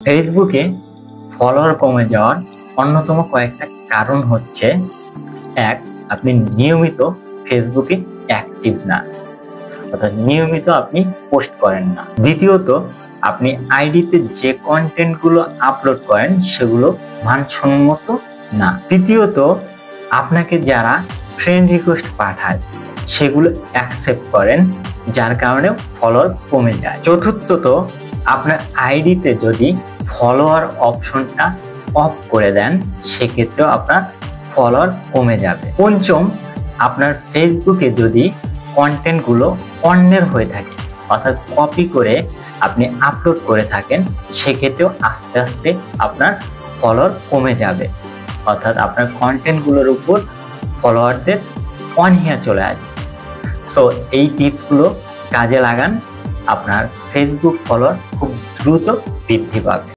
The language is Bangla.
ফেসবুকে ফলোয়ার কমে যাওয়ার অন্যতম কয়েকটা কারণ হচ্ছে, এক, আপনি নিয়মিত ফেসবুকে অ্যাক্টিভ না, অর্থাৎ নিয়মিত আপনি পোস্ট করেন না। দ্বিতীয়ত, আপনি আইডিতে যে কন্টেন্ট গুলো আপলোড করেন সেগুলো মানসম্মত না। তৃতীয়ত, আপনাকে যারা ফ্রেন্ড রিকোয়েস্ট পাঠায় সেগুলো অ্যাকসেপ্ট করেন, যার কারণে ফলোয়ার কমে যায়। চতুর্থত, আপনার আইডিতে যদি ফলোয়ার অপশনটা অফ করে দেন সেক্ষেত্রেও আপনার ফলোয়ার কমে যাবে। পঞ্চম, আপনার ফেসবুকে যদি কন্টেন্টগুলো অন্যের হয়ে থাকে, অর্থাৎ কপি করে আপনি আপলোড করে থাকেন, সেক্ষেত্রেও আস্তে আস্তে আপনার ফলোয়ার কমে যাবে, অর্থাৎ আপনার কন্টেন্টগুলোর উপর ফলোয়ারদের অনীহা চলে আসবে। সো এই টিপসগুলো কাজে লাগান, আপনার ফেসবুক ফলোয়ার খুব দ্রুত বৃদ্ধি পাবে।